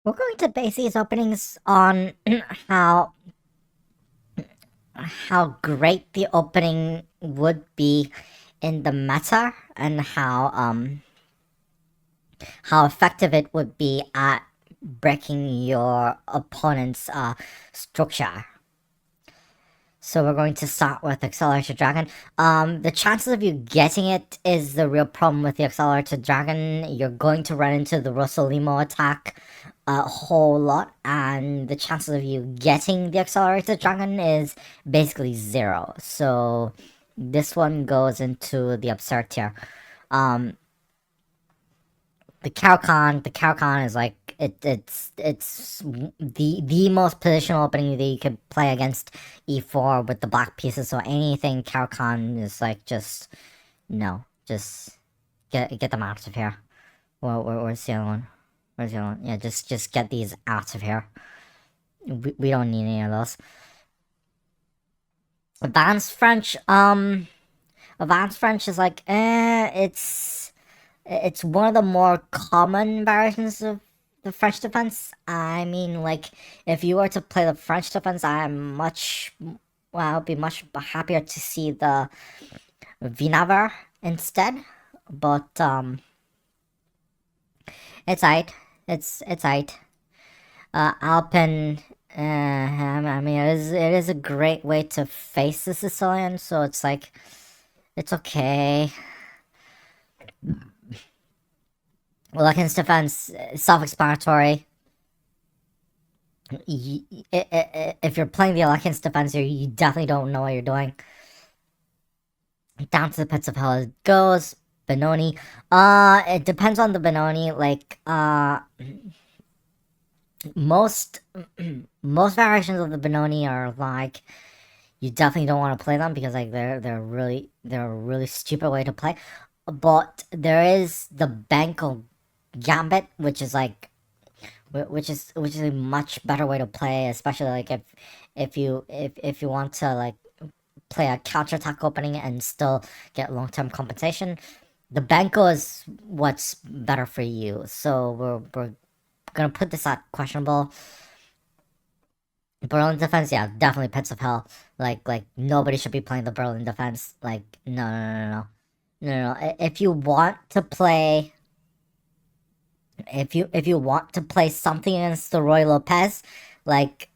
We're going to base these openings on how how great the opening would be in the meta and how effective it would be at breaking your opponent's structure. So we're going to start with Accelerated Dragon. The chances of you getting it is the real problem with the Accelerated Dragon. You're going to run into the Rosalimo attack a whole lot, and the chances of you getting the Accelerated Dragon is basically zero. So this one goes into the absurd tier. Um, the Calcon is like it's the most positional opening that you could play against e4 with the black pieces. So anything Calcon is like just no, just get them out of here. Where's the other one? Where's the other one? Yeah, just get these out of here. We don't need any of those. Advanced French, Advanced French is like it's one of the more common variations of the French defense. I mean, like, if you were to play the French defense, I'd be much happier to see the Vinaver instead. But, it's aight. It's aight. Alpen, I mean, it is a great way to face the Sicilian, so it's like, it's okay. Well, against defense, self-explanatory. If you're playing the Alekins defense, you definitely don't know what you're doing. Down to the pits of hell it goes. Benoni. It depends on the Benoni. Like, most variations of the Benoni are like, you definitely don't want to play them because like they're a really stupid way to play. But there is the Benko Gambit, which is like which is a much better way to play, especially like if you want to like play a counterattack opening and still get long-term compensation. The Benko is what's better for you. So we're gonna put this at questionable. Berlin defense, yeah, definitely pits of hell. Like nobody should be playing the Berlin defense. Like no. If you want to play if you want to play something against the Roy Lopez, like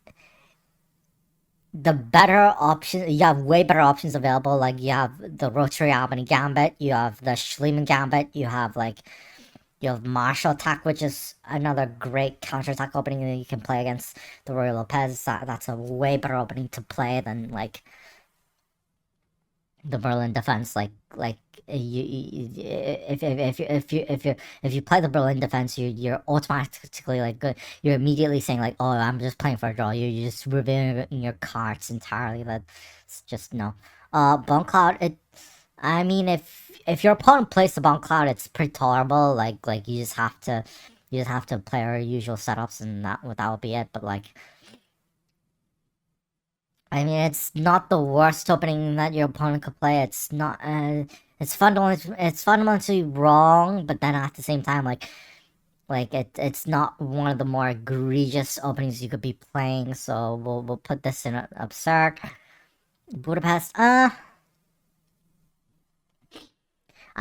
the better option, you have way better options available. Like you have the Rotary Albany Gambit, you have the Schliemann Gambit, you have Martial Attack, which is another great counterattack opening that you can play against the Roy Lopez. That's a way better opening to play than like the Berlin defense. If you play the Berlin defense, you're automatically like good. You're immediately saying like, oh, I'm just playing for a draw. You're just revealing your cards entirely. That's just no. Bone Cloud. I mean, if your opponent plays the Bone Cloud, it's pretty tolerable. Like you just have to play our usual setups, and that will be it. But like, I mean, it's not the worst opening that your opponent could play. It's not. It's fundamentally wrong, but then at the same time, it's not one of the more egregious openings you could be playing. So we'll put this in absurd. Budapest. I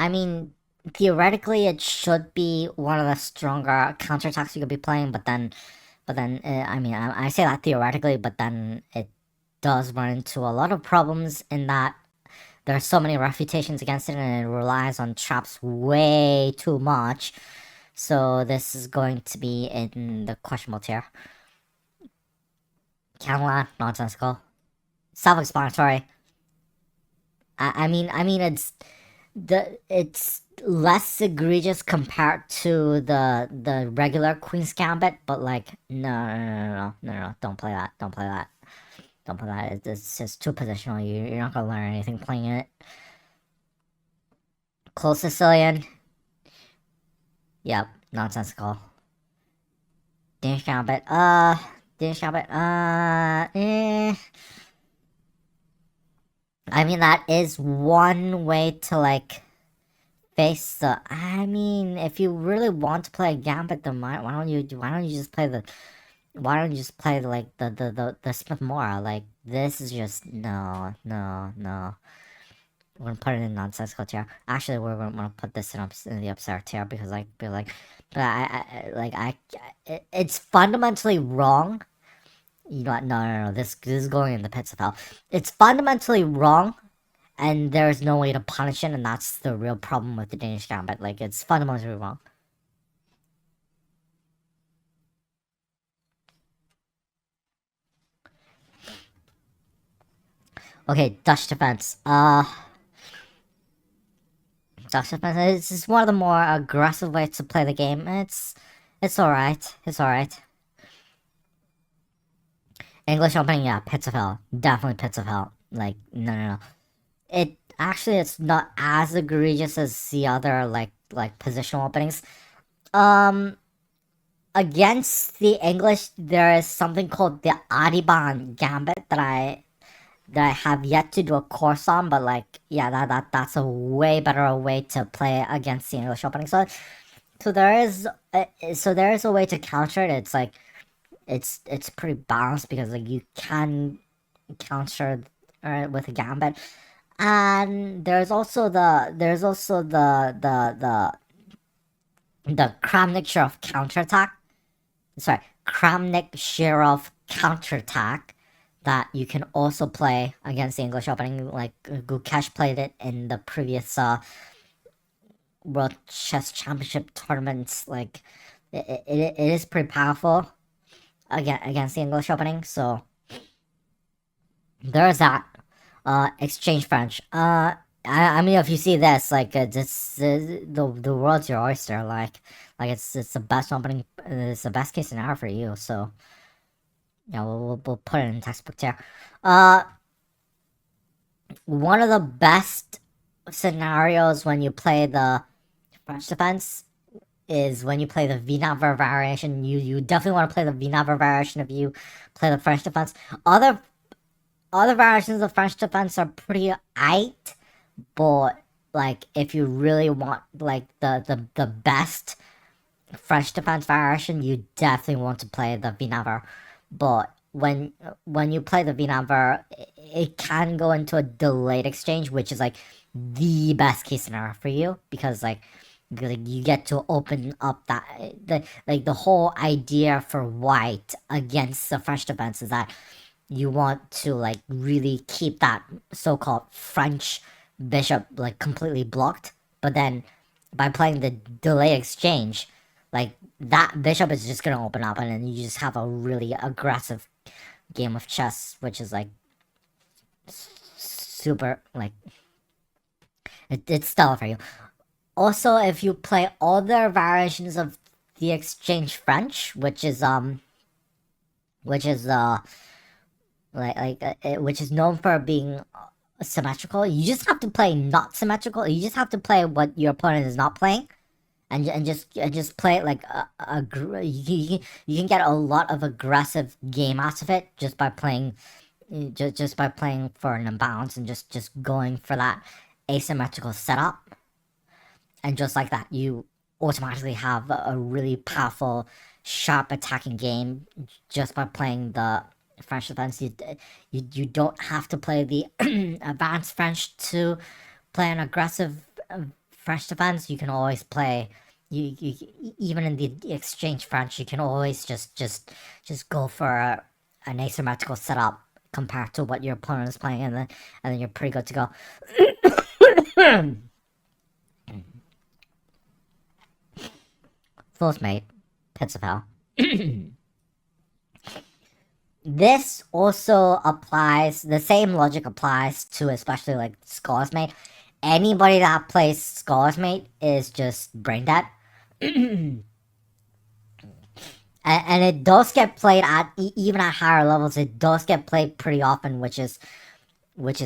mean, theoretically, it should be one of the stronger counterattacks you could be playing. I mean, I say that theoretically, but then it does run into a lot of problems in that there are so many refutations against it and it relies on traps way too much. So this is going to be in the questionable tier. Catalan, nonsensical. Self-explanatory. I mean it's less egregious compared to the regular Queen's Gambit, but like no, don't play that. Don't play that. Don't play that. It's just too positional. You're not gonna learn anything playing it. Close Sicilian. Yep, nonsensical. Danish Gambit. Danish Gambit. I mean, that is one way to like face the. I mean, if you really want to play a gambit, then why don't you just play the why don't you just play like the Smith Mora? Like this is just no. We're gonna put it in nonsensical tier. Actually, we're gonna put this in the upstairs tier because but it's fundamentally wrong. You know what? No. This is going in the pits of hell. It's fundamentally wrong, and there is no way to punish it, and that's the real problem with the Danish Gambit. Like it's fundamentally wrong. Okay, Dutch defense. Dutch defense is one of the more aggressive ways to play the game. It's alright. It's alright. English opening, yeah, pits of hell. Definitely pits of hell. Like, no. It's not as egregious as the other like positional openings. Um Against the English there is something called the Ariban Gambit that I have yet to do a course on, but like yeah, that's a way better way to play against the English opening. So there is a way to counter it. It's like it's pretty balanced because like you can counter with a gambit, and there's also the Kramnik Sheriff counterattack. Sorry, Kramnik Sheriff counterattack that you can also play against the English opening. Like Gukesh played it in the previous World Chess Championship tournaments. Like it is pretty powerful against the English opening. So there's that. Exchange French. I mean, if you see this, like, the world's your oyster. Like it's the best opening. It's the best case scenario for you. So yeah, we'll put it in textbook tier. One of the best scenarios when you play the French defense is when you play the Wiener variation. You definitely want to play the Wiener variation if you play the French defense. Other variations of French defense are pretty aight, but like if you really want like the best French defense variation, you definitely want to play the Vinaver. But when you play the Vinaver, it can go into a delayed exchange, which is like the best case scenario for you because like you get to open up the whole idea for white against the French defense is that you want to like really keep that so-called French bishop like completely blocked, but then by playing the delay exchange, like that bishop is just gonna open up and then you just have a really aggressive game of chess, which is like super like it's stellar for you. Also, if you play other variations of the exchange French, which is which is known for being symmetrical. You just have to play not symmetrical. You just have to play what your opponent is not playing, and just play it like you can get a lot of aggressive game out of it just by playing for an imbalance and just going for that asymmetrical setup, and just like that you automatically have a really powerful sharp attacking game just by playing the French defense. You don't have to play the advanced French to play an aggressive French defense. You can always play you even in the exchange French. You can always just go for an asymmetrical setup compared to what your opponent is playing, and then you're pretty good to go. Fourth mate, pits of hell. This also applies, the same logic applies to especially like Scholar's Mate. Anybody that plays Scholar's Mate is just brain dead. And it does get played at, even at higher levels, it does get played pretty often, which is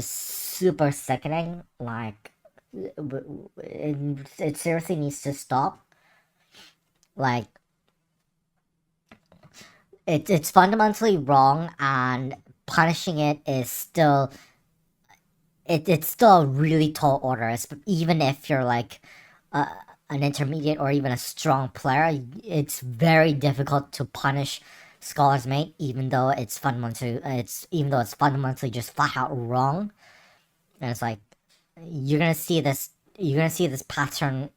super sickening. Like, it seriously needs to stop. Like, it's fundamentally wrong, and punishing it is still it's still a really tall order, even if you're like an intermediate or even a strong player, it's very difficult to punish Scholar's Mate, even though it's fundamentally just flat out wrong. And it's like you're gonna see this pattern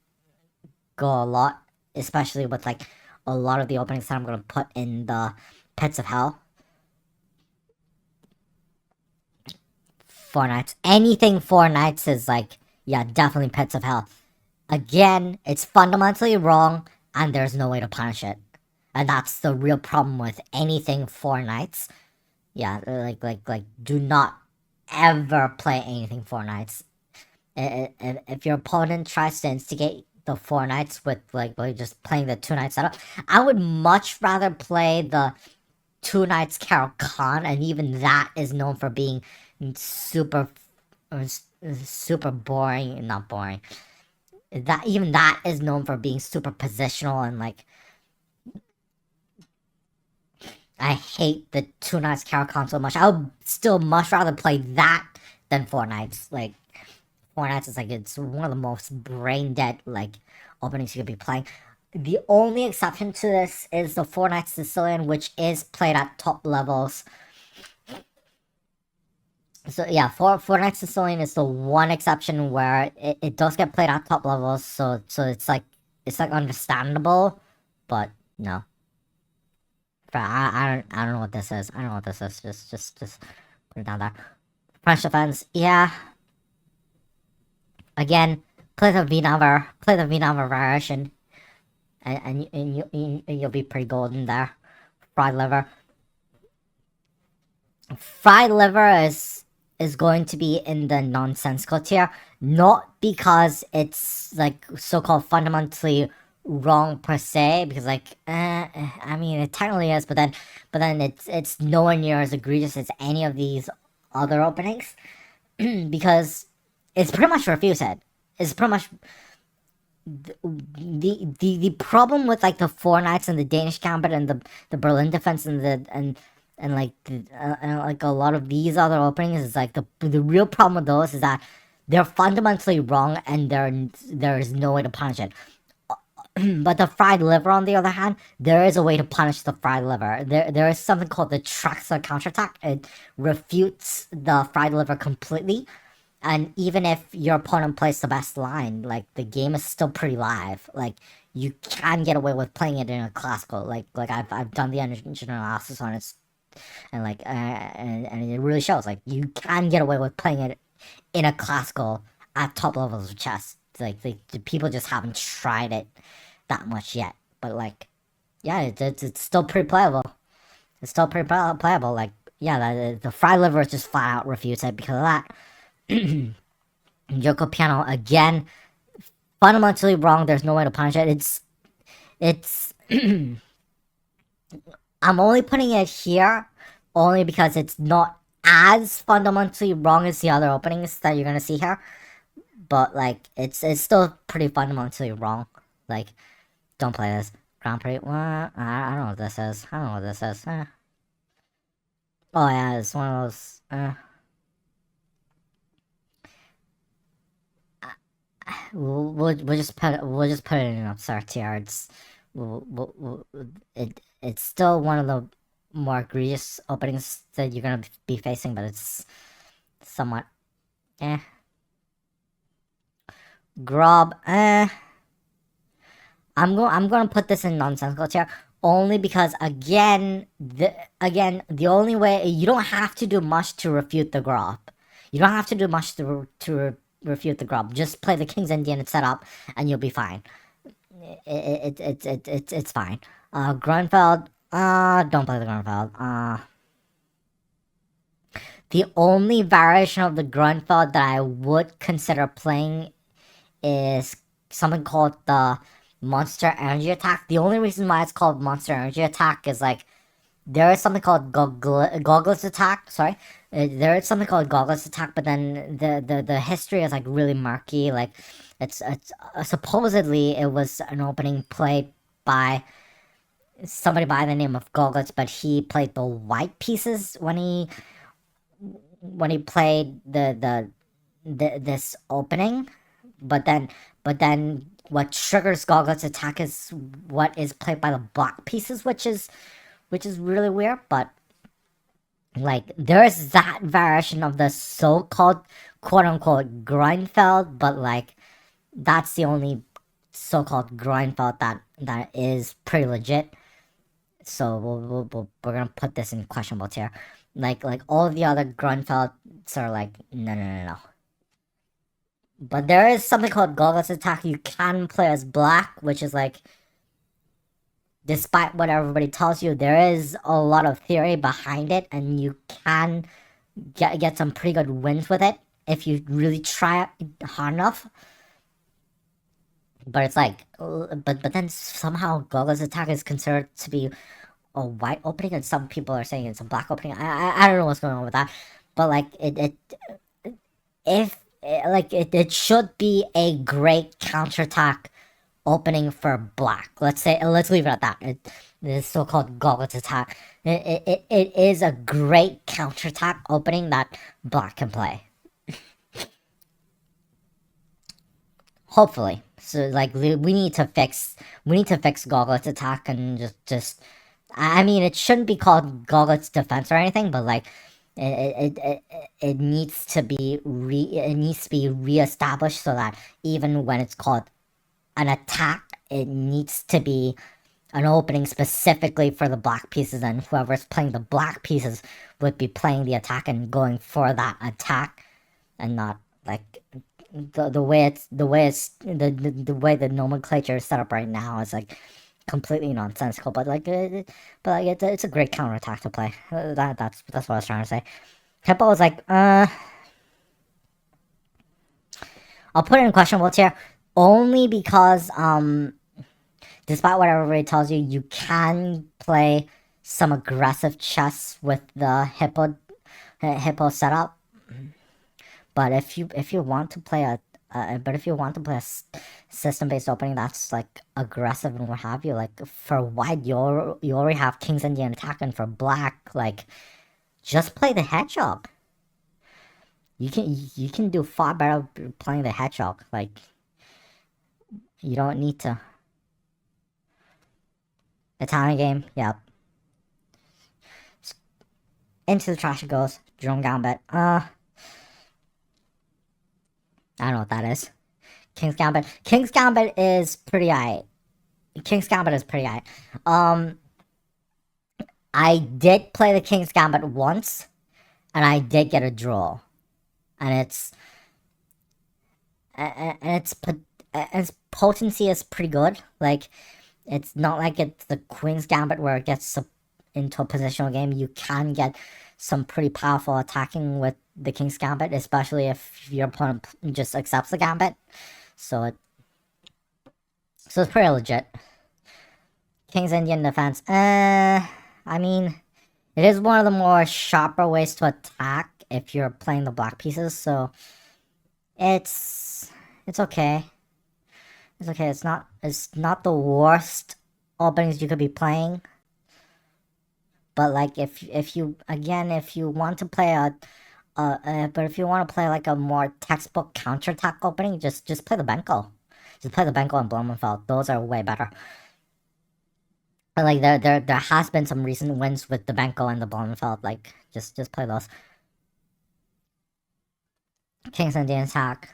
go a lot, especially with like a lot of the openings that I'm gonna put in the Pits of Hell. 4 nights. Anything 4 nights is like, yeah, definitely Pits of Hell. Again, it's fundamentally wrong, and there's no way to punish it. And that's the real problem with anything 4 nights. Yeah, do not ever play anything 4 nights. If your opponent tries to instigate the 4 nights with like just playing the 2 night setup, I would much rather play the 2 nights Carol Khan, and even that is known for being super, super boring. Not boring. That is known for being super positional, and like I hate the 2 nights Carol Khan so much. I would still much rather play that than 4 nights. Like 4 nights is like it's one of the most brain dead like openings you could be playing. The only exception to this is the 4 nights Sicilian, which is played at top levels. So yeah, four nights Sicilian is the one exception where it does get played at top levels. So it's like understandable, but no. But I don't know what this is. I don't know what this is. Just put it down there. French defense, yeah. Again, play the V-Navar variation, and you'll be pretty golden there. Fried liver. Fried liver is going to be in the nonsensical tier, not because it's like so-called fundamentally wrong per se, because like I mean it technically is, but then it's nowhere near as egregious as any of these other openings because it's pretty much refuted. It's pretty much the problem with like the 4 nights and the Danish Gambit and the Berlin defense and like like a lot of these other openings is like the real problem with those is that they're fundamentally wrong, and there is no way to punish it. But the fried liver, on the other hand, there is a way to punish the fried liver. There is something called the Traxler counterattack. It refutes the fried liver completely. And even if your opponent plays the best line, like the game is still pretty live. Like you can get away with playing it in a classical. Like I've done the engine analysis on it, and like and it really shows. Like you can get away with playing it in a classical at top levels of chess. Like the people just haven't tried it that much yet. But like, yeah, it's still pretty playable. It's still pretty playable. Like, yeah, the fried liver just flat out refutes it because of that. Yoko Piano again, fundamentally wrong. There's no way to punish it. It's I'm only putting it here only because it's not as fundamentally wrong as the other openings that you're gonna see here. But like it's still pretty fundamentally wrong. Like, don't play this. Grand Prix. What? I don't know what this is. I don't know what this is. Oh yeah, it's one of those. We'll just put it in absurd tier. It's still one of the more egregious openings that you're gonna be facing, but it's somewhat Grob, I'm gonna put this in nonsensical tier only because again the only way you don't have to do much to refute the Grob. You don't have to do much to refute the Grob. Just play the King's Indian setup and you'll be fine. It's fine. Grunfeld, don't play the Grunfeld. The only variation of the Grunfeld that I would consider playing is something called the Monster Energy Attack. The only reason why it's called Monster Energy Attack is like there is something called Goggless Attack. Sorry, there is something called Goggless Attack, but then the history is like really murky. Like it's supposedly it was an opening played by somebody by the name of Goggless, but he played the white pieces when he played this opening. But then But then what triggers Goglet's attack is what is played by the black pieces, which is really weird. But like there is that variation of the so-called quote unquote Grunfeld, but like that's the only so-called Grunfeld that is pretty legit. So we're gonna put this in questionable tier. Like all the other Grunfelds are like no. But there is something called Goglet's attack. You can play as black, which is like, despite what everybody tells you, there is a lot of theory behind it, and you can get some pretty good wins with it if you really try hard enough. But it's like, but then somehow Goglet's attack is considered to be a white opening, and some people are saying it's a black opening. I don't know what's going on with that, but like it should be a great counterattack opening for black. Let's leave it at that. The so-called Goglet's attack. It is a great counterattack opening that black can play. Hopefully. So like we need to fix Goglet's attack and just I mean it shouldn't be called Goglet's defense or anything, but like it needs to be reestablished so that even when it's called an attack, it needs to be an opening specifically for the black pieces, and whoever's playing the black pieces would be playing the attack and going for that attack, and not like the way the nomenclature is set up right now is like completely nonsensical. But it's a great counterattack to play. That's what I was trying to say. Hippo was like, I'll put it in questionable tier only because despite what everybody tells you, you can play some aggressive chess with the hippo setup. But if you want to play a system-based opening that's like aggressive and what have you, like for white you already have King's Indian attack, and for black, like just play the hedgehog. You can do far better playing the hedgehog. Like you don't need to. Italian game, yep. Into the trash it goes. Drone Gambit. I don't know what that is. King's Gambit. King's Gambit is pretty aight. I did play the King's Gambit once, and I did get a draw. And its potency is pretty good. Like, it's not like it's the Queen's Gambit where it gets into a positional game. You can get some pretty powerful attacking with the King's Gambit, especially if your opponent just accepts the Gambit. So it's pretty legit. King's Indian defense. I mean, it is one of the more sharper ways to attack if you're playing the black pieces, so it's okay. It's okay. It's not the worst openings you could be playing. But like if you want to play like a more textbook counterattack opening, just play the Benko. Just play the Benko and Blumenfeld. Those are way better. And like there has been some recent wins with the Benko and the Blumenfeld. Like just play those. King's Indian attack.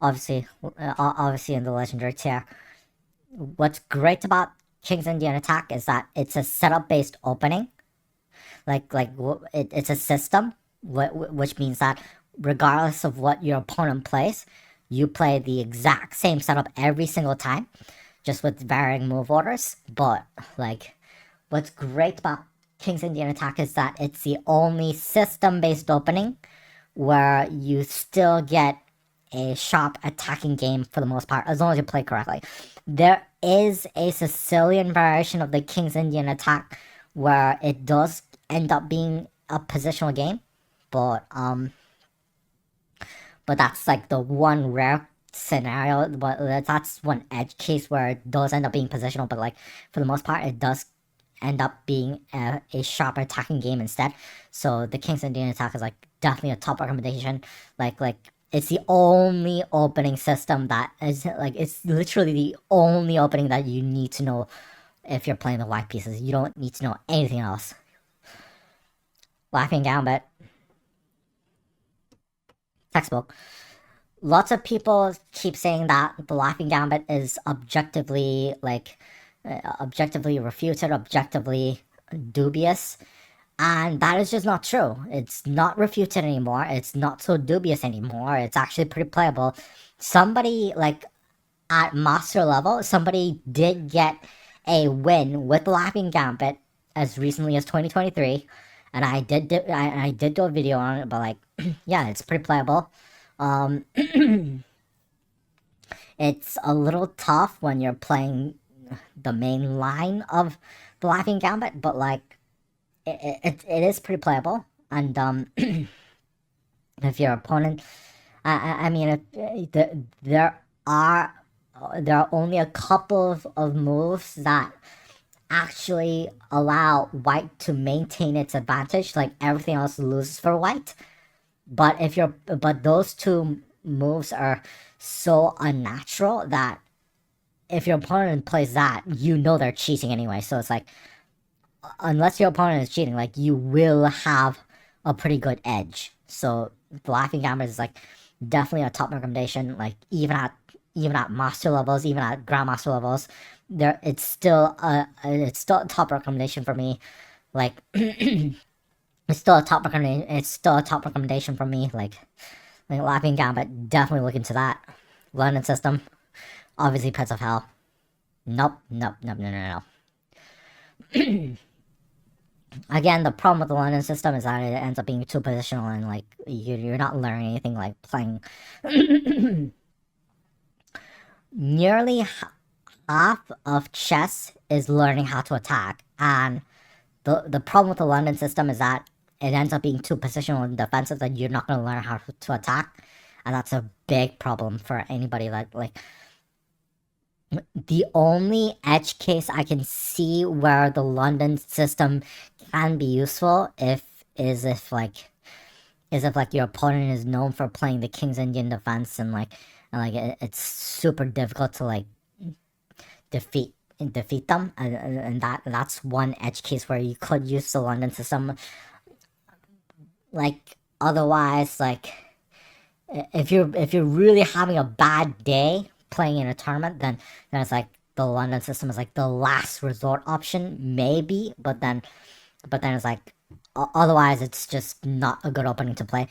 Obviously in the legendary tier. What's great about King's Indian attack is that it's a setup based opening. It's a system, which means that regardless of what your opponent plays, you play the exact same setup every single time, just with varying move orders. But like, what's great about King's Indian attack is that it's the only system based opening where you still get a sharp attacking game for the most part, as long as you play correctly. There is a Sicilian variation of the King's Indian attack where it does end up being a positional game, but that's like the one rare scenario, but that's one edge case where it does end up being positional, but like for the most part it does end up being a sharp attacking game instead. So the King's Indian attack is like definitely a top recommendation. Like it's the only opening system that is like, it's literally the only opening that you need to know if you're playing the white pieces. You don't need to know anything else. Laughing Gambit. Textbook. Lots of people keep saying that the Laughing Gambit is objectively, like, objectively refuted, objectively dubious. And that is just not true. It's not refuted anymore. It's not so dubious anymore. It's actually pretty playable. Somebody, like, at master level, somebody did get a win with the Laughing Gambit as recently as 2023. And I did do a video on it, but, like, yeah, it's pretty playable. It's a little tough when you're playing the main line of the Laughing Gambit, but, like, it is pretty playable. And if your opponent, I mean, there are only a couple of moves that actually allow white to maintain its advantage. Like, everything else loses for white. But those two moves are so unnatural that if your opponent plays that, you know they're cheating anyway. So it's like, unless your opponent is cheating, like, you will have a pretty good edge. So the Laughing Gambit is, like, definitely a top recommendation. Like, even at master levels, even at grandmaster levels, it's still a top recommendation for me. Like, it's still a top recommendation for me. Like Laughing Gambit, definitely look into that. London system, obviously Pets of Hell. Nope. No. Again, the problem with the London system is that it ends up being too positional, and, like, you're not learning anything. Like, playing nearly half of chess is learning how to attack, and the problem with the London system is that it ends up being too positional and defensive that you're not going to learn how to attack, and that's a big problem for anybody. Like, the only edge case I can see where the London system can be useful is if your opponent is known for playing the King's Indian defense, and it's super difficult to, like, defeat them, and that's one edge case where you could use the London system. Like, otherwise, like, if you're really having a bad day playing in a tournament, then it's like the London system is, like, the last resort option, maybe, but then it's like, otherwise it's just not a good opening to play.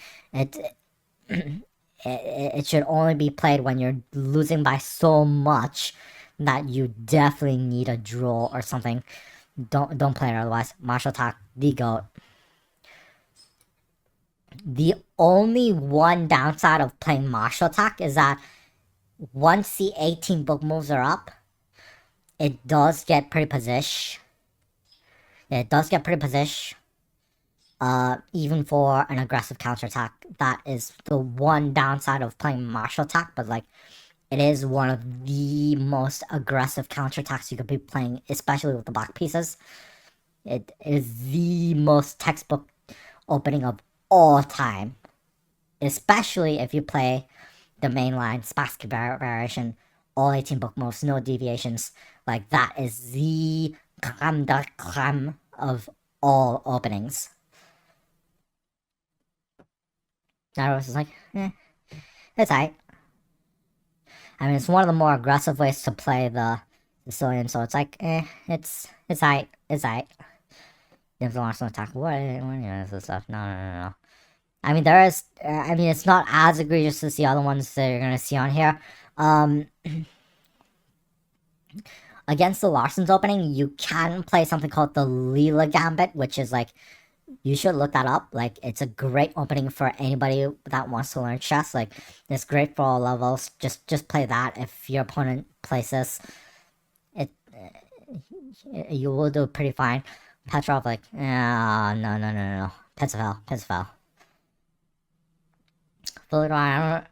It should only be played when you're losing by so much that you definitely need a draw or something. Don't play it otherwise. Martial attack, the GOAT. The only one downside of playing martial attack is that once the 18 book moves are up, it does get pretty position. Even for an aggressive counterattack. That is the one downside of playing martial attack, but, like, it is one of the most aggressive counterattacks you could be playing, especially with the black pieces. It is the most textbook opening of all time, especially if you play the main line, Sicilian Variation, all 18 book moves, no deviations. Like, that is the creme de creme of all openings. I was just like, it's alright. I mean, it's one of the more aggressive ways to play the Sicilian, so it's like, it's alright. You have to launch some attack. What is this stuff? No. I mean, it's not as egregious as the other ones that you're gonna see on here. Against the Larson's opening, you can play something called the Lila Gambit, which is, like, you should look that up. Like, it's a great opening for anybody that wants to learn chess. Like, it's great for all levels. Just play that. If your opponent plays this, you will do pretty fine. Petrov, like, no. Pets of Hell. Philidor,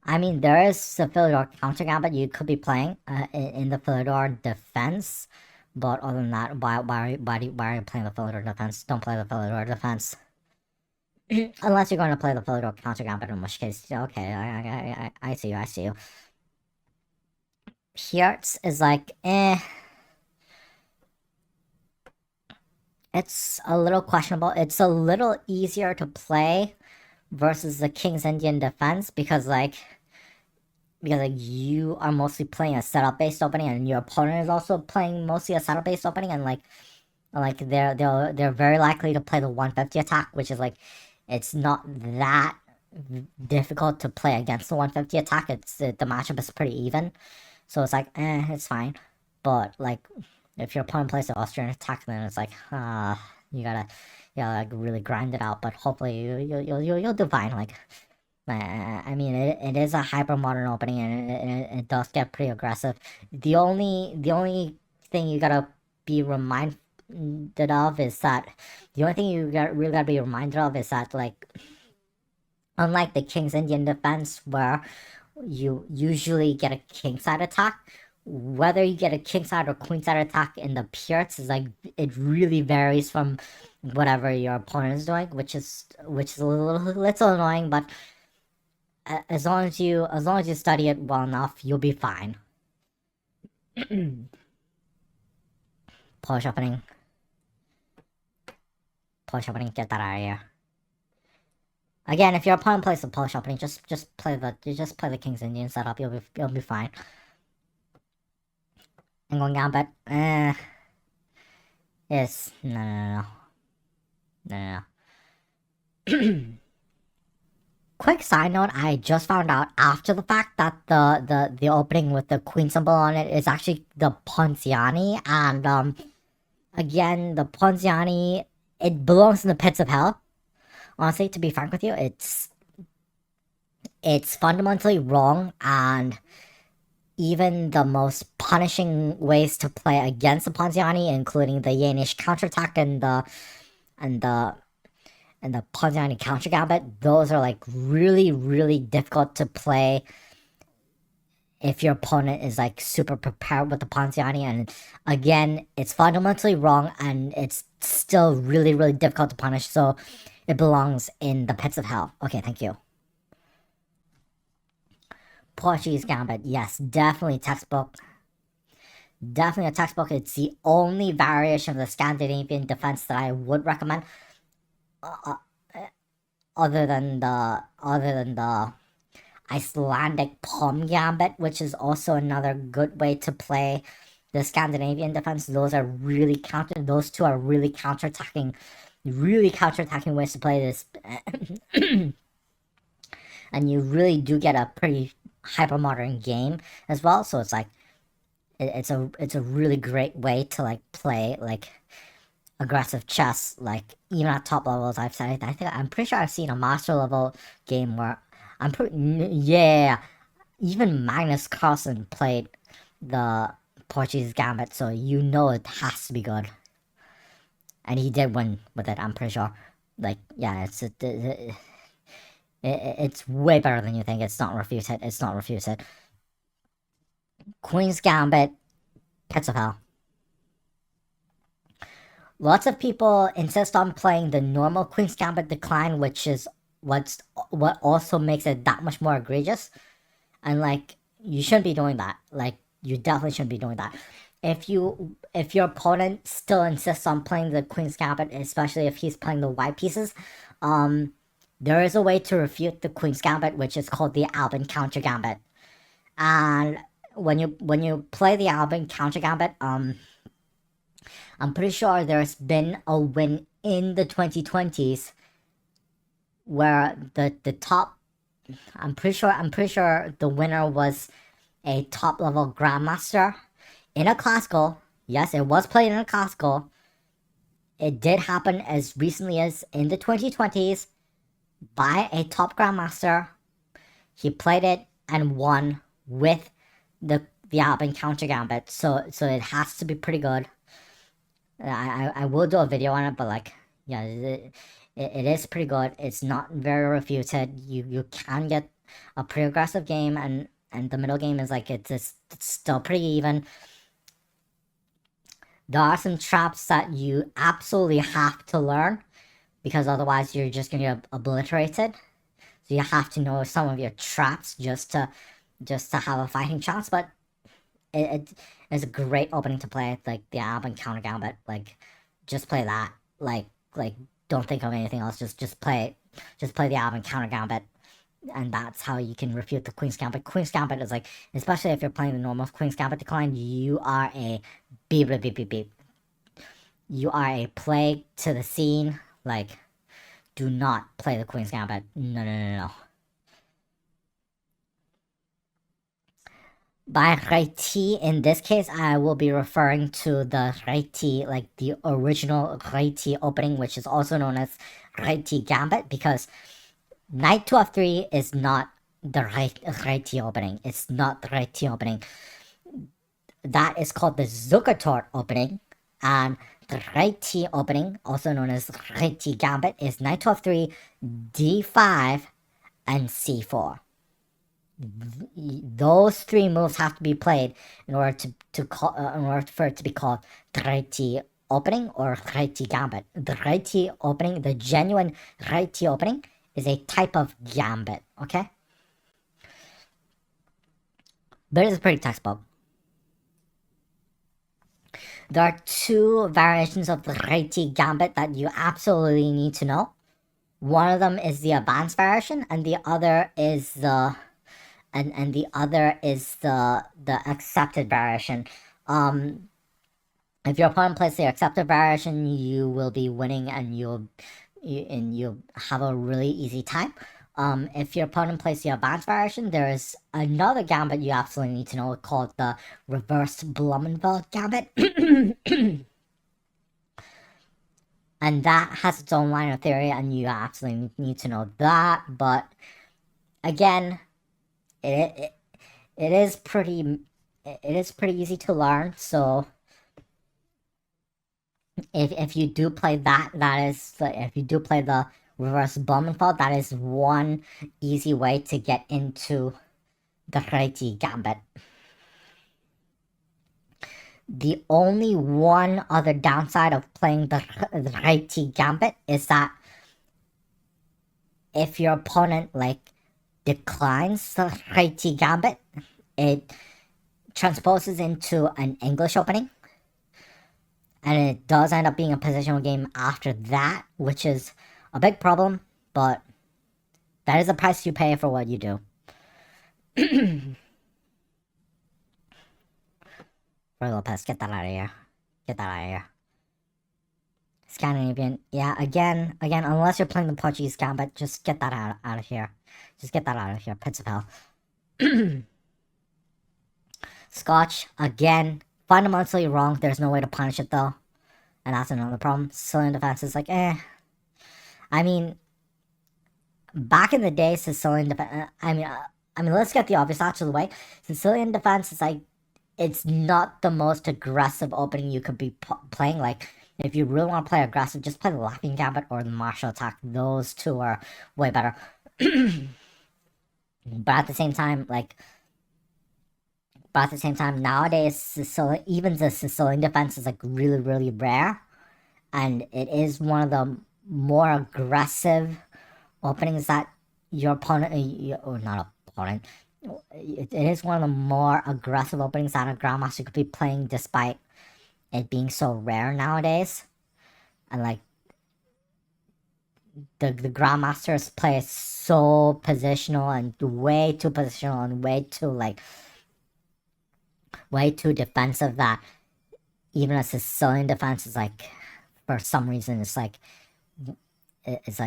I mean, there is a Philidor counter gambit you could be playing in the Philidor defense. But other than that, why are you playing the Philidor defense? Don't play the Philidor defense. Unless you're going to play the political counter gambit, in which case, okay, I see you, I see you. Pirc is like, it's a little questionable. It's a little easier to play versus the King's Indian defense because you are mostly playing a setup based opening and your opponent is also playing mostly a setup based opening, and they're very likely to play the 150 attack, which is like, it's not that difficult to play against the 150 attack. The matchup is pretty even, so it's like, it's fine. But like, if your opponent plays the Austrian attack, then it's like, you gotta like really grind it out. But hopefully you'll do fine. Like, I mean, it is a hyper modern opening, and it does get pretty aggressive. The only thing you gotta be reminded of is that really gotta be reminded of is that, like, unlike the King's Indian defense, where you usually get a kingside attack, whether you get a kingside or queenside attack in the Pirc is like, it really varies from whatever your opponent is doing, which is a little annoying, but as long as you study it well enough, you'll be fine. Polish opening. Polish opening, get that out of here. Again, if your opponent plays the Polish opening, just play the King's Indian setup. You'll be fine. England Gambit. Yes. No. Quick side note, I just found out after the fact that the opening with the queen symbol on it is actually the Ponziani, and again, the Ponziani, it belongs in the pits of hell. Honestly, to be frank with you, it's fundamentally wrong, and even the most punishing ways to play against the Ponziani, including the Yanish counterattack and the Ponziani counter gambit, those are like really, really difficult to play if your opponent is like super prepared with the Ponziani. And again, it's fundamentally wrong, and it's still really, really difficult to punish, so it belongs in the pits of hell. Okay, thank you. Portuguese Gambit, yes, definitely textbook. Definitely a textbook. It's the only variation of the Scandinavian defense that I would recommend, other than the Icelandic palm gambit, which is also another good way to play the Scandinavian defense. Those two are really counterattacking ways to play this. And you really do get a pretty hyper modern game as well, so it's like, it's a really great way to like play like aggressive chess, like even at top levels. I'm pretty sure I've seen a master level game where even Magnus Carlsen played the Portuguese Gambit, so you know it has to be good, and he did win with it, I'm pretty sure. Like, yeah, it's way better than you think. It's not refuted. Queen's Gambit, pits of hell. Lots of people insist on playing the normal Queen's Gambit decline, which is what also makes it that much more egregious. And like, you shouldn't be doing that. Like, you definitely shouldn't be doing that. If your opponent still insists on playing the Queen's Gambit, especially if he's playing the white pieces, there is a way to refute the Queen's Gambit, which is called the Albin Counter Gambit. And when you play the Albin Counter Gambit, I'm pretty sure there's been a win in the 2020s where the top, I'm pretty sure the winner was a top level grandmaster in a classical. Yes, it was played in a classical. It did happen as recently as in the 2020s by a top grandmaster. He played it and won with the Albin Counter Gambit, so it has to be pretty good. I will do a video on it, but like, yeah, it is pretty good. It's not very refuted. You can get a pretty aggressive game, and the middle game is like, it's still pretty even. There are some traps that you absolutely have to learn, because otherwise you're just gonna get obliterated. So you have to know some of your traps just to have a fighting chance. But it is a great opening to play, like the Ab and Counter Gambit. Like, just play that. Like don't think of anything else. Just play it. Just play the Ab and Counter Gambit, and that's how you can refute the Queen's Gambit. Queen's Gambit is like, especially if you're playing the normal Queen's Gambit decline, you are a beep beep beep beep. You are a plague to the scene. Like, do not play the Queen's Gambit. No. By Réti, in this case, I will be referring to the Réti, like the original Réti opening, which is also known as Réti Gambit, because Knight to F3 is not the Réti opening. It's not the Réti opening. That is called the Zukertort Opening, and the Réti opening, also known as Réti Gambit, is Knight to F3, D5, and C4. Those three moves have to be played in order in order for it to be called the Réti Opening or Réti Gambit. The Réti Opening, the genuine Réti Opening, is a type of gambit. Okay, but it's pretty textbook. There are two variations of the Réti Gambit that you absolutely need to know. One of them is the advanced variation, and the other is the accepted variation. If your opponent plays the accepted variation, you will be winning, and you'll have a really easy time. If your opponent plays the advanced variation, there is another gambit you absolutely need to know called the Reversed Blumenfeld Gambit. And that has its own line of theory, and you absolutely need to know that. But again, it is pretty easy to learn. So if you do play if you do play the Reverse Blumenfeld, that is one easy way to get into the Réti Gambit. The only one other downside of playing the Réti Gambit is that if your opponent, like, declines the Réti Gambit, it transposes into an English opening, and it does end up being a positional game after that, which is a big problem, but that is the price you pay for what you do. Roy Lopez, get that out of here. Get that out of here. Scandinavian, yeah, again, unless you're playing the Portuguese Gambit, just get that out of here. Just get that out of here, pits of hell. Scotch, again, fundamentally wrong. There's no way to punish it, though. And that's another problem. Sicilian defense is like, eh. I mean, back in the day, Sicilian defense, I mean, let's get the obvious out of the way. Sicilian defense is like, it's not the most aggressive opening you could be playing. Like, if you really want to play aggressive, just play the Laughing Gambit or the Martial Attack. Those two are way better. But at the same time, nowadays, even the Sicilian defense is like really, really rare. And it is one of the more aggressive openings that your opponent, or not opponent, it is one of the more aggressive openings that a Grandmaster could be playing, despite it being so rare nowadays. And like, the Grandmasters play so positional, and way too positional, and way too defensive, that even a Sicilian defense is like, for some reason, it's like it's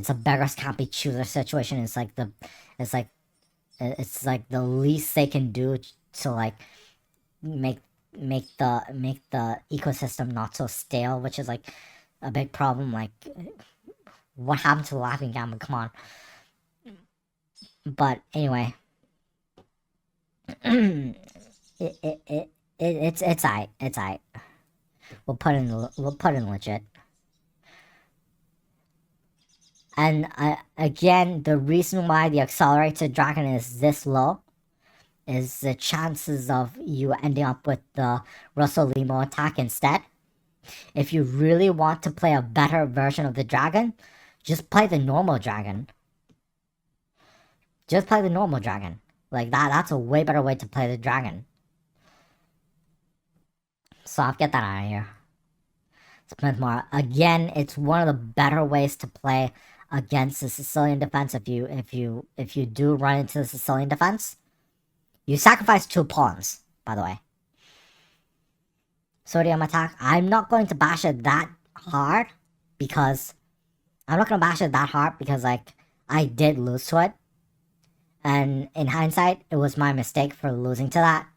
a beggars can't be chooser situation. It's like the least they can do to like make the ecosystem not so stale, which is like a big problem. Like, what happened to the Laughing Gambit? Come on. But anyway, it's aight. We'll put in legit. And again, the reason why the accelerated dragon is this low is the chances of you ending up with the Russell Limo attack instead. If you really want to play a better version of the dragon, just play the normal dragon. Just play the normal dragon. Like that's a way better way to play the dragon. So I'll get that out of here. Smithmore. Again, it's one of the better ways to play against the Sicilian defense if you do run into the Sicilian defense. You sacrifice 2 pawns, by the way. Sodium attack. I'm not going to bash it that hard because like I did lose to it. And in hindsight, it was my mistake for losing to that.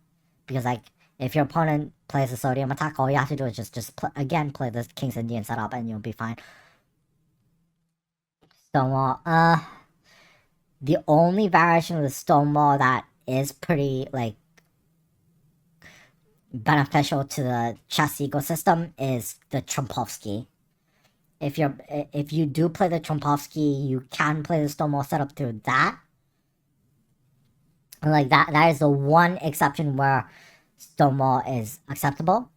Because like if your opponent plays a sodium attack, all you have to do is just play the King's Indian setup and you'll be fine. Stonewall. The only variation of the Stonewall that is pretty like beneficial to the chess ecosystem is the Trumpovsky. If you do play the Trumpovsky, you can play the Stonewall setup through that. Like that is the one exception where Stonewall is acceptable.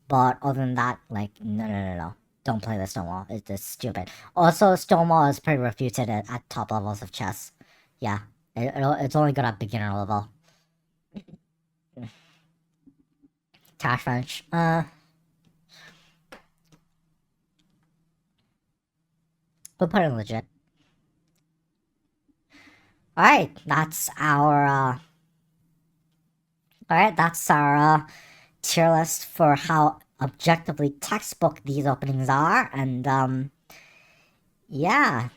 But other than that, like no. Don't play the Stonewall. It's just stupid. Also, Stonewall is pretty refuted at top levels of chess. Yeah, it's only good at beginner level. Cash French. We'll put it legit. Alright, that's our tier list for how objectively textbook these openings are, and yeah,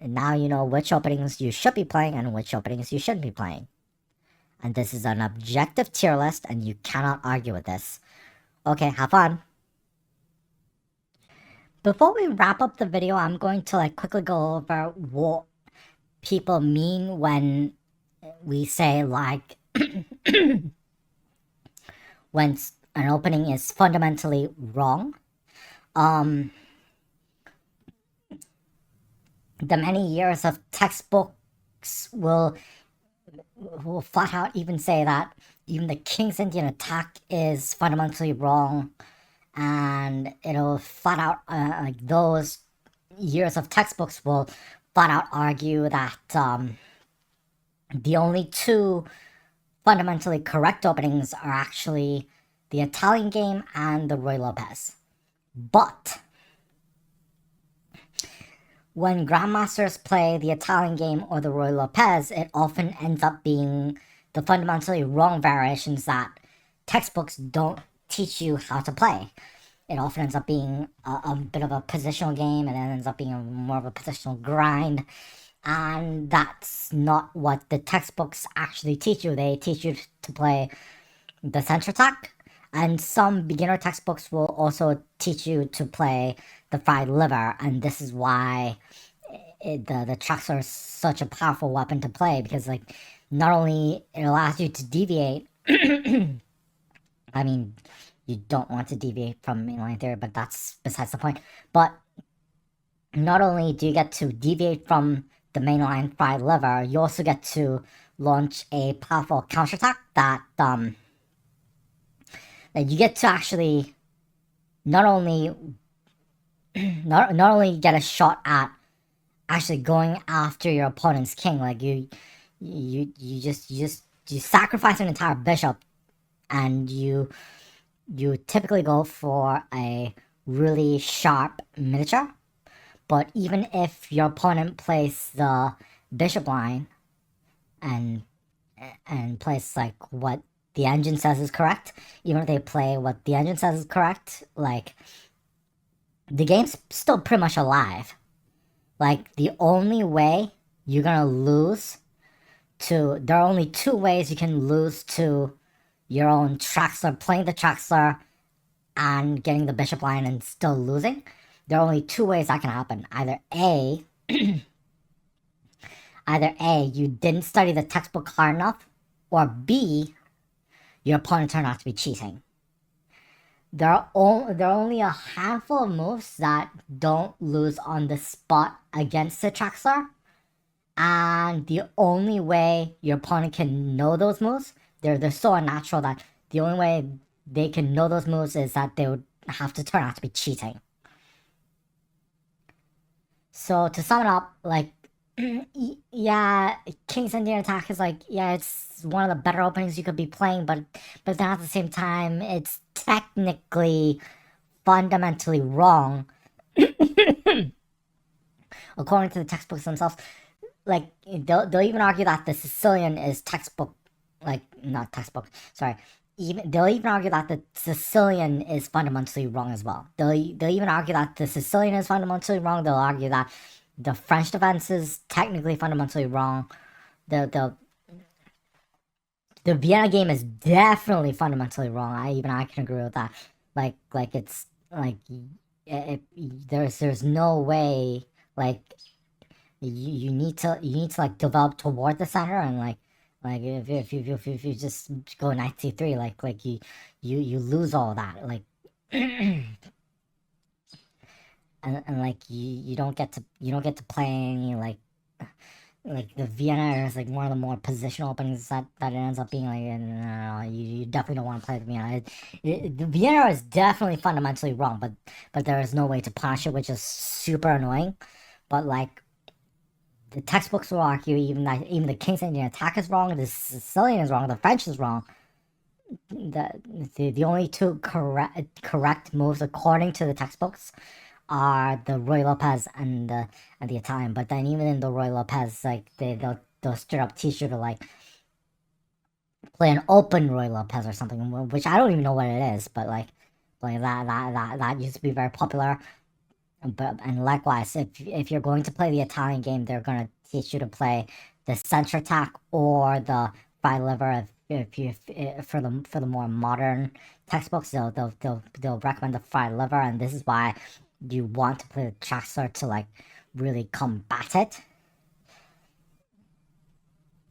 and now you know which openings you should be playing and which openings you shouldn't be playing. And this is an objective tier list, and you cannot argue with this. Okay, have fun. Before we wrap up the video, I'm going to like quickly go over what people mean when we say like when an opening is fundamentally wrong. The many years of textbooks will flat out even say that even the King's Indian attack is fundamentally wrong, and it'll flat out like those years of textbooks will flat out argue that the only 2 fundamentally correct openings are actually the Italian game and the Ruy Lopez. But when grandmasters play the Italian game or the Ruy Lopez, it often ends up being the fundamentally wrong variations that textbooks don't teach you how to play. It often ends up being a bit of a positional game, and then ends up being more of a positional grind. And that's not what the textbooks actually teach you. They teach you to play the center attack. And some beginner textbooks will also teach you to play the fried liver. And this is why the Traxler is such a powerful weapon to play. Because like not only it allows you to deviate. I mean, you don't want to deviate from mainline theory, but that's besides the point. But not only do you get to deviate from the mainline fried liver, you also get to launch a powerful counterattack that you get to actually not only get a shot at actually going after your opponent's king. Like you sacrifice an entire bishop, and you typically go for a really sharp miniature. But even if your opponent plays the bishop line and plays like what the engine says is correct, even if they play what the engine says is correct, like the game's still pretty much alive. Like the only way you're gonna lose to, there are only 2 ways you can lose to your own Traxler, playing the Traxler and getting the bishop line and still losing. There are only 2 ways that can happen. Either A, you didn't study the textbook hard enough, or B, your opponent turned out to be cheating. There are only a handful of moves that don't lose on the spot against the Traxler, and the only way your opponent can know those moves, they're so unnatural that the only way they can know those moves is that they would have to turn out to be cheating. So to sum it up, like, yeah, King's Indian Attack is like, yeah, it's one of the better openings you could be playing, but then at the same time, it's technically fundamentally wrong according to the textbooks themselves. Like, they'll even argue that the Sicilian is textbook, like, not textbook, sorry. They'll even argue that the Sicilian is fundamentally wrong as well. They'll even argue that the Sicilian is fundamentally wrong. They'll argue that the French defense is technically fundamentally wrong. The Vienna game is definitely fundamentally wrong. I can agree with that. Like it's like there's no way, like, you need to like develop toward the center, and like if you just go knight c3, like you lose all that, like, and like you don't get to play any, like the Vienna is like one of the more positional openings that it ends up being. Like, no, you definitely don't want to play the Vienna. The Vienna is definitely fundamentally wrong, but there is no way to punish it, which is super annoying. But like, the textbooks will argue even the King's Indian Attack is wrong, the Sicilian is wrong, the French is wrong. The only two correct moves according to the textbooks are the Roy Lopez and the Italian. But then even in the Roy Lopez, like, they'll straight up teach you to like play an open Roy Lopez or something, which I don't even know what it is, but like that used to be very popular. And likewise, if you're going to play the Italian game, they're gonna teach you to play the center attack or the fried liver. For the more modern textbooks, they'll recommend the fried liver, and this is why you want to play the Chancellor to like really combat it.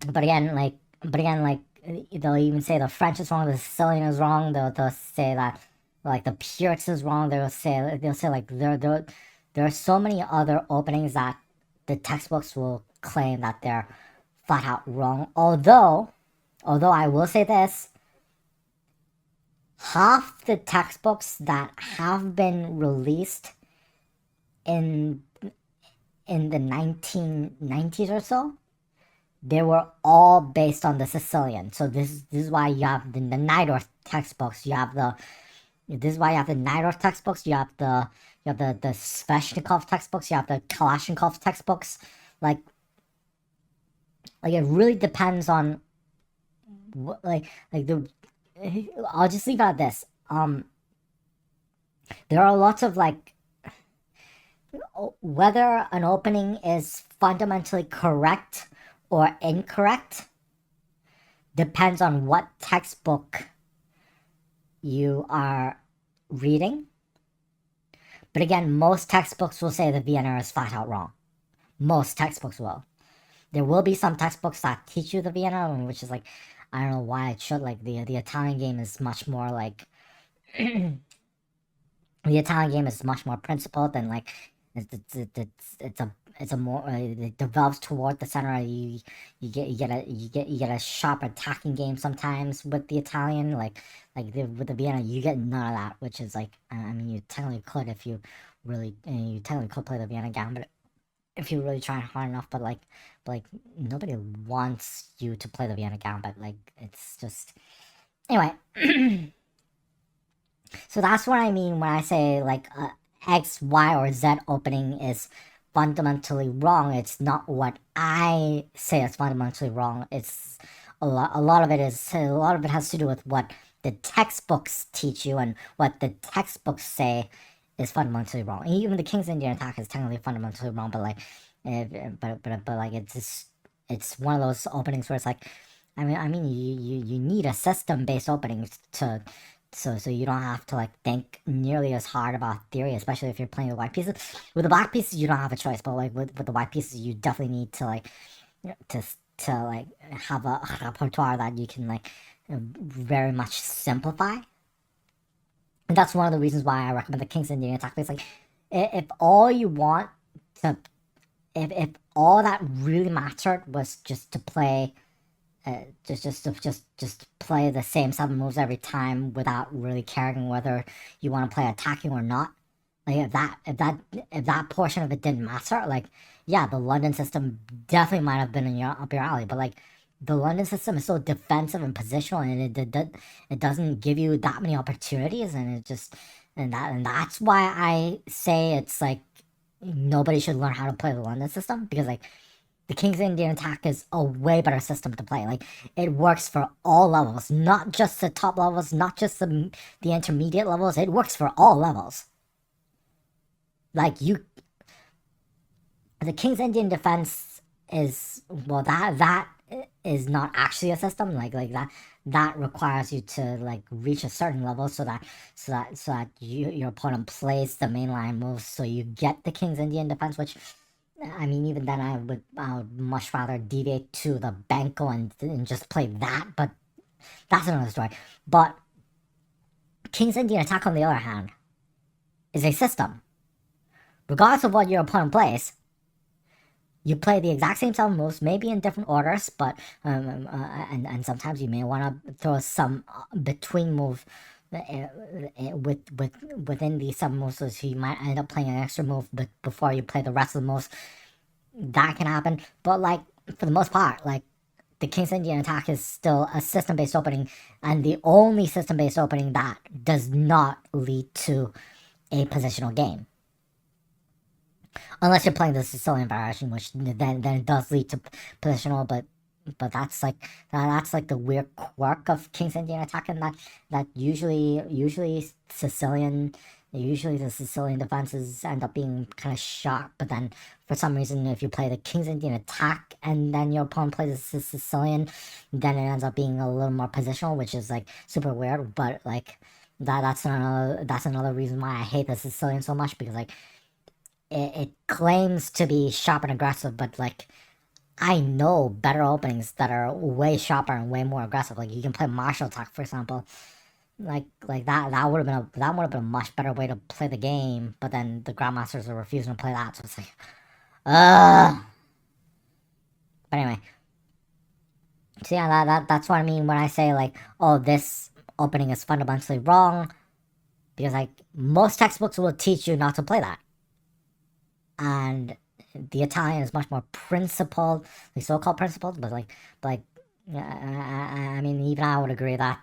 But again, like they'll even say the French is wrong, the Sicilian is wrong. They'll say that like the Pirc is wrong. They'll say like there are so many other openings that the textbooks will claim that they're flat out wrong. Although I will say this, half the textbooks that have been released in the 1990s or so, they were all based on the Sicilian. So this is why you have the Neidorf textbooks. You have the This is why you have the Neidorf textbooks. You have the Sveshnikov textbooks. You have the Kalashnikov textbooks. Like it really depends on what, like the. I'll just leave it at this. There are lots of like, whether an opening is fundamentally correct or incorrect depends on what textbook you are reading. But again, most textbooks will say the Vienna is flat out wrong. Most textbooks will. There will be some textbooks that teach you the Vienna, which is like, I don't know why it should. Like the Italian game is much more like the Italian game is much more principled, than like it's a more it develops toward the center. You get a sharp attacking game sometimes with the Italian. With the Vienna, you get none of that, which is like, I mean, you technically could if you really you technically could play the Vienna Gambit if you really try hard enough, but like nobody wants you to play the Vienna Gambit. Like, it's just, anyway. So that's what I mean when I say like X, Y, or Z opening is fundamentally wrong. It's not what I say is fundamentally wrong. It's a lot of it has to do with what the textbooks teach you, and what the textbooks say is fundamentally wrong. And even the King's Indian Attack is technically fundamentally wrong, but like, but like, it's one of those openings where it's like, I mean, you need a system-based opening to. So you don't have to like think nearly as hard about theory, especially if you're playing the white pieces. With the black pieces, you don't have a choice, but like with the white pieces, you definitely need to like to like have a repertoire that you can like very much simplify. And that's one of the reasons why I recommend the King's Indian Attack. It's like, if all you want to, if all that really mattered was just to play just play the same 7 moves every time without really caring whether you want to play attacking or not. Like if that portion of it didn't matter, like yeah, the London system definitely might have been in your up your alley, but like the London system is so defensive and positional, and it doesn't give you that many opportunities, and it just and that's why I say it's like nobody should learn how to play the London system, because like the King's Indian attack is a way better system to play. Like it works for all levels, not just the top levels, not just the intermediate levels. It works for all levels. Like the King's Indian defense is, well, that is not actually a system. That requires you to like reach a certain level so that your opponent plays the mainline moves, so you get the King's Indian defense, which I mean, even then, I would much rather deviate to the Benko and just play that, but that's another story. But King's Indian attack, on the other hand, is a system. Regardless of what your opponent plays, you play the exact same 7 moves, maybe in different orders, but and sometimes you may want to throw some between move within the 7 moves, so you might end up playing an extra move before you play the rest of the moves. That can happen, but like for the most part, like the King's Indian attack is still a system-based opening, and the only system-based opening that does not lead to a positional game. Unless you're playing the Sicilian Variation, which then it does lead to positional, but that's like the weird quirk of King's Indian attack, and that usually the Sicilian defenses end up being kind of sharp, but then for some reason, if you play the King's Indian attack and then your opponent plays the Sicilian, then it ends up being a little more positional, which is like super weird. But like that's another reason why I hate the Sicilian so much, because like it claims to be sharp and aggressive, but like I know better openings that are way sharper and way more aggressive. Like you can play martial attack, for example. Like that would have been a much better way to play the game. But then the grandmasters are refusing to play that, so it's like, uh. But anyway, so yeah, that's what I mean when I say like, oh, this opening is fundamentally wrong, because like most textbooks will teach you not to play that, and the Italian is much more principled, like so-called principled, but I mean, even I would agree that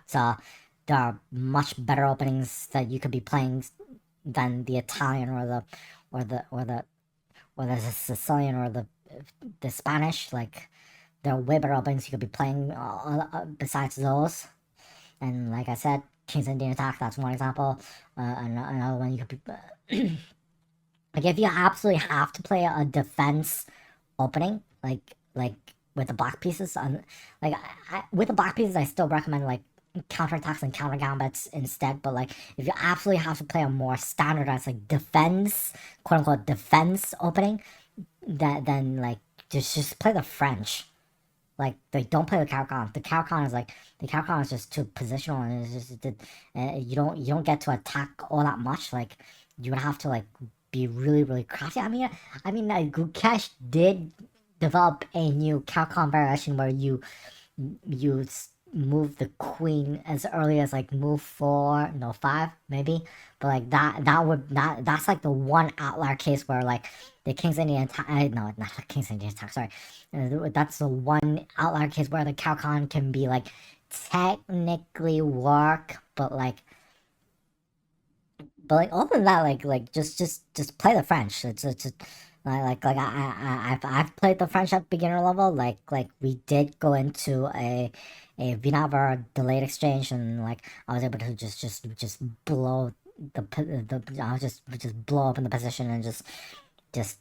there are much better openings that you could be playing than the Italian or the Sicilian or the Spanish. Like there are way better openings you could be playing besides those. And like I said, King's Indian attack, that's one example. Another one you could be. Like if you absolutely have to play a defense opening, like with the black pieces, with the black pieces, I still recommend like counterattacks and counter gambits instead. But like if you absolutely have to play a more standardized like defense, quote unquote defense opening, then like just play the French. Like they don't play the Catalan. The Catalan is just too positional, and it's just you don't get to attack all that much. Like you would have to like be really crafty. I mean, Gukesh did develop a new Calcon variation where you move the queen as early as like move 4, no 5 maybe, but like that's like the one outlier case where like the King's Indian attack, no, not the King's Indian attack, sorry, that's the one outlier case where the Calcon can be like technically work, but like other than that, just play the French. It's I've played the French at beginner level. Like we did go into a Vinaver delayed exchange, and like I was able to just blow the I was just blow up in the position and just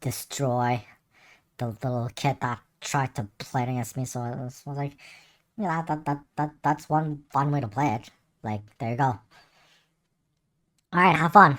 destroy the little kid that tried to play it against me. So it was like, yeah, that's one fun way to play it. Like there you go. All right, have fun.